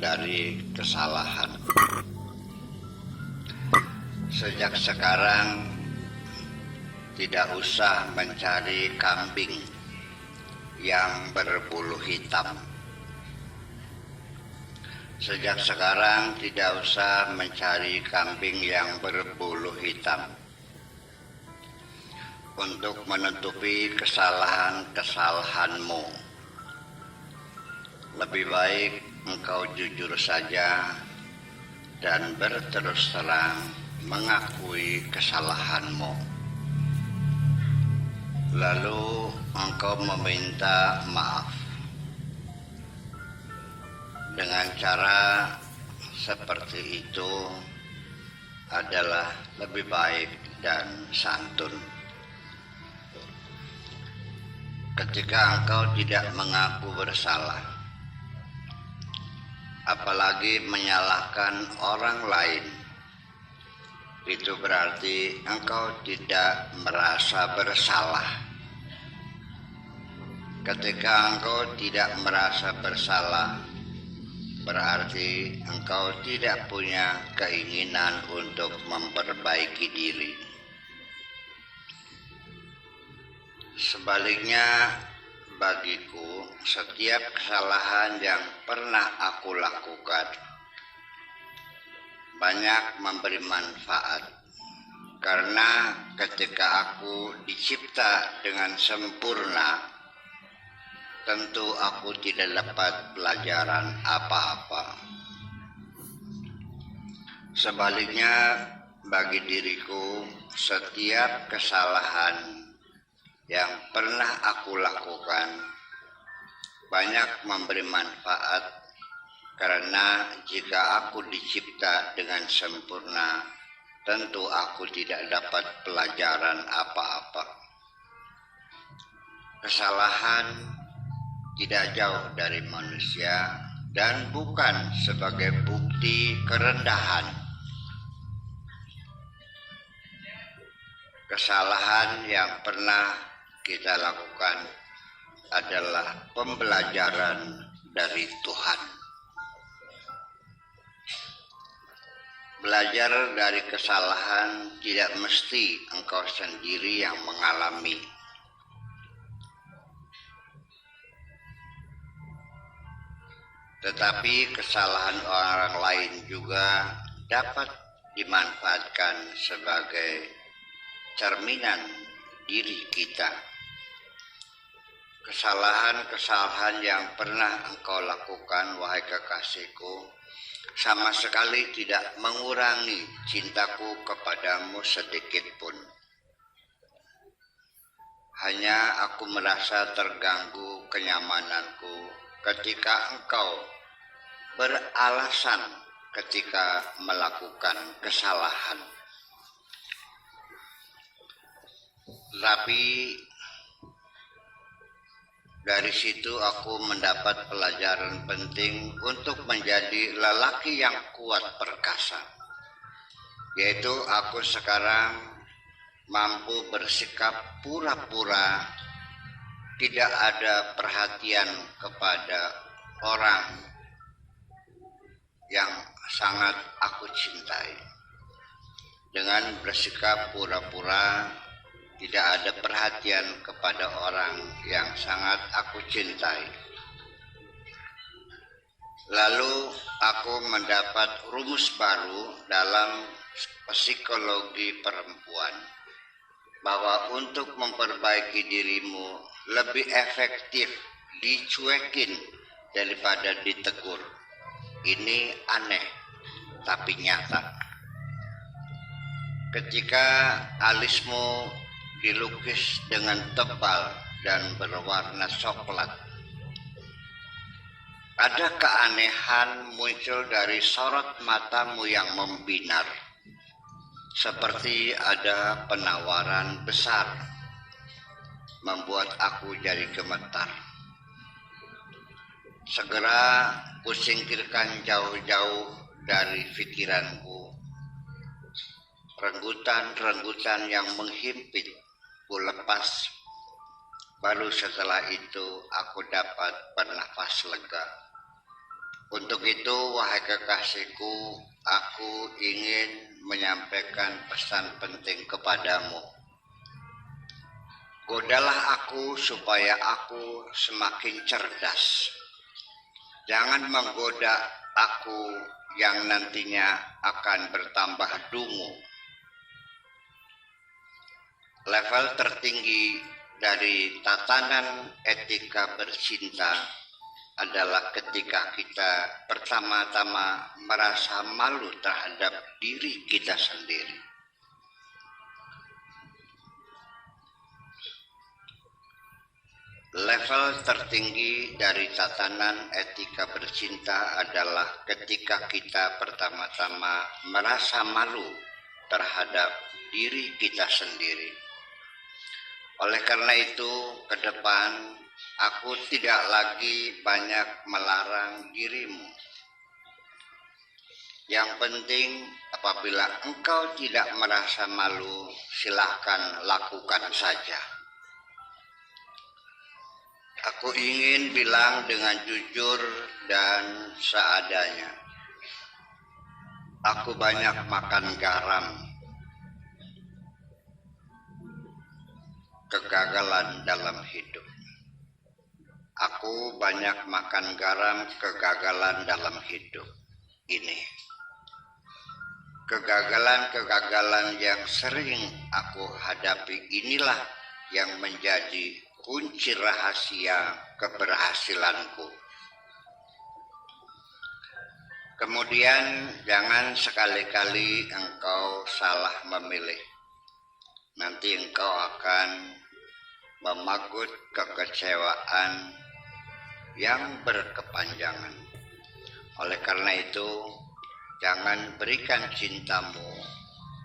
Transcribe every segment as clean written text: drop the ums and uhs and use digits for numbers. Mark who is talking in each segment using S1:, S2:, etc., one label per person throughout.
S1: dari kesalahan. Sejak sekarang tidak usah mencari kambing yang berbulu hitam. Sejak sekarang tidak usah mencari kambing yang berbulu hitam untuk menutupi kesalahan-kesalahanmu. Lebih baik engkau jujur saja dan berterus terang mengakui kesalahanmu. Lalu engkau meminta maaf. Dengan cara seperti itu adalah lebih baik dan santun. Ketika engkau tidak mengaku bersalah, apalagi menyalahkan orang lain, itu berarti engkau tidak merasa bersalah. Ketika engkau tidak merasa bersalah, berarti engkau tidak punya keinginan untuk memperbaiki diri. Sebaliknya, bagiku, setiap kesalahan yang pernah aku lakukan banyak memberi manfaat, karena ketika aku dicipta dengan sempurna, tentu aku tidak dapat pelajaran apa-apa. Sebaliknya, bagi diriku, setiap kesalahan yang pernah aku lakukan banyak memberi manfaat, karena jika aku dicipta dengan sempurna, tentu aku tidak dapat pelajaran apa-apa. Kesalahan tidak jauh dari manusia dan bukan sebagai bukti kerendahan. Kesalahan yang pernah kita lakukan adalah pembelajaran dari Tuhan. Belajar dari kesalahan tidak mesti engkau sendiri yang mengalami. Tetapi kesalahan orang lain juga dapat dimanfaatkan sebagai cerminan diri kita. Kesalahan-kesalahan yang pernah engkau lakukan, wahai kekasihku, sama sekali tidak mengurangi cintaku kepadamu sedikit pun. Hanya aku merasa terganggu kenyamananku ketika engkau beralasan ketika melakukan kesalahan. Tapi dari situ aku mendapat pelajaran penting untuk menjadi lelaki yang kuat perkasa. Yaitu aku sekarang mampu bersikap pura-pura tidak ada perhatian kepada orang yang sangat aku cintai. Dengan bersikap pura-pura tidak ada perhatian kepada orang yang sangat aku cintai. Lalu aku mendapat rumus baru dalam psikologi perempuan, bahwa untuk memperbaiki dirimu lebih efektif dicuekin daripada ditegur. Ini aneh tapi nyata. Ketika alismu dilukis dengan tebal dan berwarna coklat, ada keanehan muncul dari sorot matamu yang membinar, seperti ada penawaran besar, membuat aku jadi gemetar. Segera kusingkirkan jauh-jauh dari pikiranku renggutan-renggutan yang menghimpit, ku lepas. Baru setelah itu aku dapat bernafas lega. Untuk itu, wahai kekasihku, aku ingin menyampaikan pesan penting kepadamu. Godalah aku supaya aku semakin cerdas. Jangan menggoda aku yang nantinya akan bertambah dungu. Level tertinggi dari tatanan etika bercinta adalah ketika kita pertama-tama merasa malu terhadap diri kita sendiri. Level tertinggi dari tatanan etika bercinta adalah ketika kita pertama-tama merasa malu terhadap diri kita sendiri. Oleh karena itu, ke depan aku tidak lagi banyak melarang dirimu. Yang penting, apabila engkau tidak merasa malu, silahkan lakukan saja. Aku ingin bilang dengan jujur dan seadanya. Aku banyak makan garam. Kegagalan dalam hidup. Aku banyak makan garam kegagalan dalam hidup ini. Kegagalan-kegagalan yang sering aku hadapi inilah yang menjadi kunci rahasia keberhasilanku. Kemudian jangan sekali-kali engkau salah memilih. Nanti engkau akan memagut kekecewaan yang berkepanjangan. Oleh karena itu, jangan berikan cintamu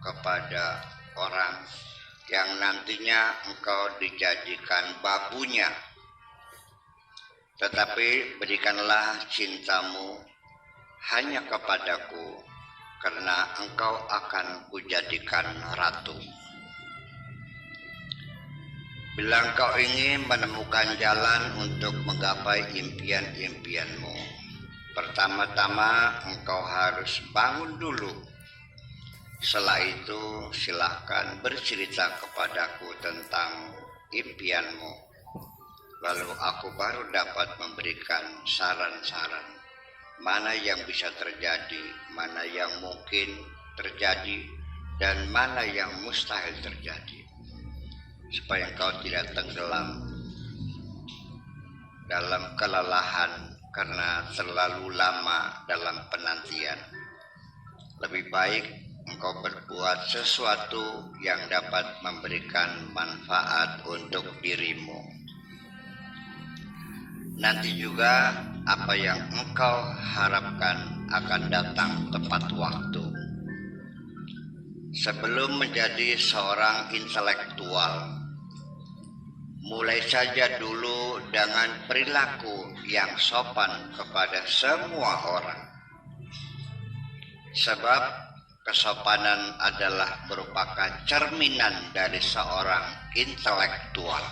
S1: kepada orang yang nantinya engkau dijadikan babunya. Tetapi berikanlah cintamu hanya kepadaku, karena engkau akan kujadikan ratu. Bila engkau ingin menemukan jalan untuk menggapai impian-impianmu, pertama-tama engkau harus bangun dulu. Setelah itu silahkan bercerita kepadaku tentang impianmu. Lalu aku baru dapat memberikan saran-saran. Mana yang bisa terjadi, mana yang mungkin terjadi, dan mana yang mustahil terjadi. Supaya engkau tidak tenggelam dalam kelelahan karena terlalu lama dalam penantian. Lebih baik engkau berbuat sesuatu yang dapat memberikan manfaat untuk dirimu. Nanti juga apa yang engkau harapkan akan datang tepat waktu. Sebelum menjadi seorang intelektual, mulai saja dulu dengan perilaku yang sopan kepada semua orang. Sebab kesopanan adalah merupakan cerminan dari seorang intelektual.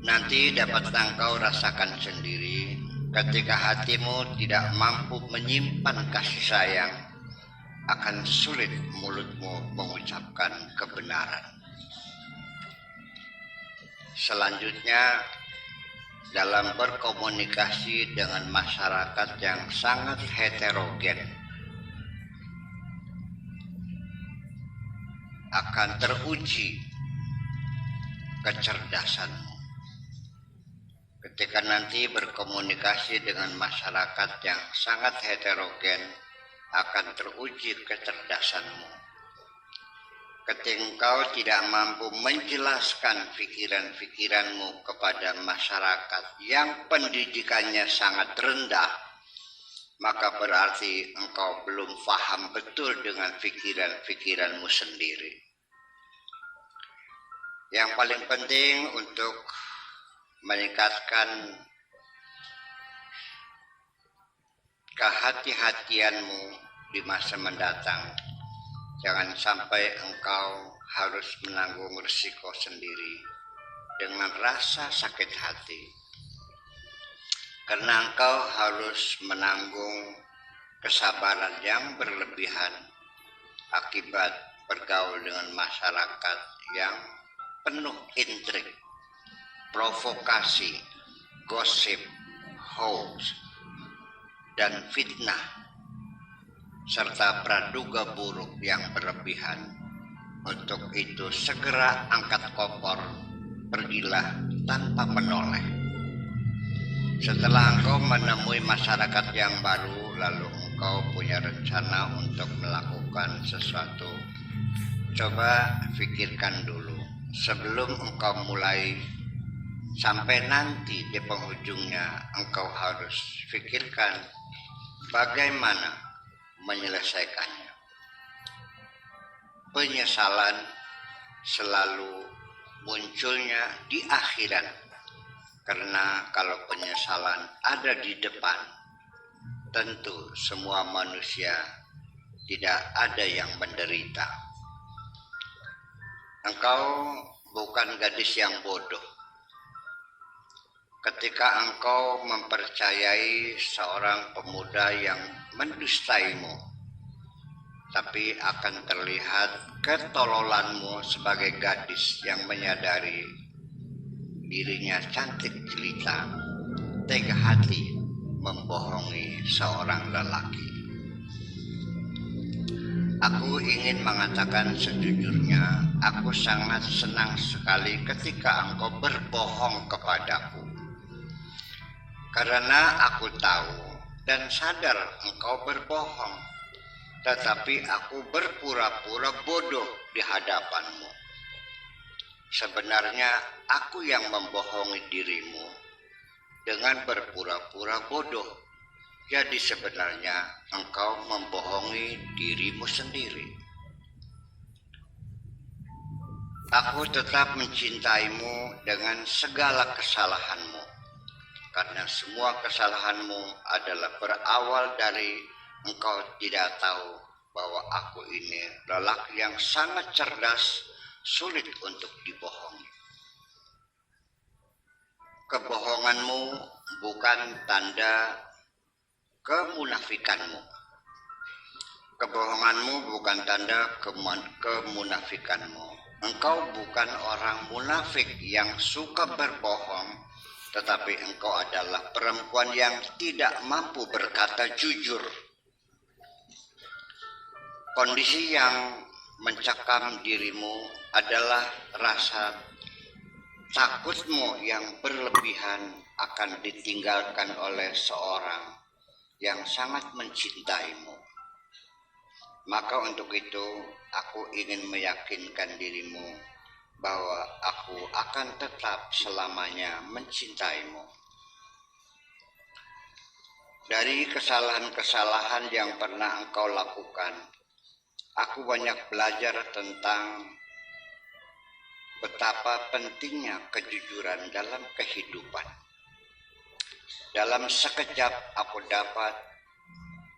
S1: Nanti dapat engkau rasakan sendiri ketika hatimu tidak mampu menyimpan kasih sayang, akan sulit mulutmu mengucapkan kebenaran. Selanjutnya, dalam berkomunikasi dengan masyarakat yang sangat heterogen, akan teruji kecerdasanmu. Ketika nanti berkomunikasi dengan masyarakat yang sangat heterogen, akan teruji kecerdasanmu. Ketika engkau tidak mampu menjelaskan pikiran-pikiranmu kepada masyarakat yang pendidikannya sangat rendah, maka berarti engkau belum paham betul dengan pikiran-pikiranmu sendiri. Yang paling penting untuk meningkatkan kehati-hatianmu di masa mendatang, jangan sampai engkau harus menanggung risiko sendiri dengan rasa sakit hati. karena engkau harus menanggung kesabaran yang berlebihan akibat bergaul dengan masyarakat yang penuh intrik, provokasi, gosip, hoax, dan fitnah, serta praduga buruk yang berlebihan. Untuk itu segera angkat kopor, pergilah tanpa menoleh. Setelah engkau menemui masyarakat yang baru, lalu engkau punya rencana untuk melakukan sesuatu. Coba pikirkan dulu sebelum engkau mulai, sampai nanti di penghujungnya engkau harus pikirkan bagaimana menyelesaikannya. Penyesalan selalu munculnya di akhirat, karena kalau penyesalan ada di depan, tentu semua manusia tidak ada yang menderita. Engkau bukan gadis yang bodoh. Ketika engkau mempercayai seorang pemuda yang mendustaimu, tapi akan terlihat ketololanmu sebagai gadis yang menyadari dirinya cantik jelita, tega hati membohongi seorang lelaki. Aku ingin mengatakan sejujurnya, aku sangat senang sekali ketika engkau berbohong kepadaku. Karena aku tahu dan sadar engkau berbohong, tetapi aku berpura-pura bodoh di hadapanmu. Sebenarnya aku yang membohongi dirimu dengan berpura-pura bodoh. Jadi sebenarnya engkau membohongi dirimu sendiri. Aku tetap mencintaimu dengan segala kesalahanmu, karena semua kesalahanmu adalah berawal dari engkau tidak tahu bahwa aku ini lelaki yang sangat cerdas, sulit untuk dibohongi. Kebohonganmu bukan tanda kemunafikanmu. Kebohonganmu bukan tanda kemunafikanmu. Engkau bukan orang munafik yang suka berbohong, tetapi engkau adalah perempuan yang tidak mampu berkata jujur. Kondisi yang mencekam dirimu adalah rasa takutmu yang berlebihan akan ditinggalkan oleh seorang yang sangat mencintaimu. Maka untuk itu aku ingin meyakinkan dirimu bahwa aku akan tetap selamanya mencintaimu. Dari kesalahan-kesalahan yang pernah engkau lakukan, aku banyak belajar tentang betapa pentingnya kejujuran dalam kehidupan. Dalam sekejap aku dapat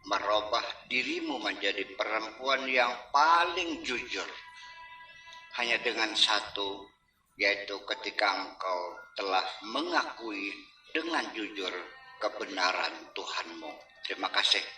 S1: merubah dirimu menjadi perempuan yang paling jujur. Hanya dengan satu, yaitu ketika engkau telah mengakui dengan jujur kebenaran Tuhanmu. Terima kasih.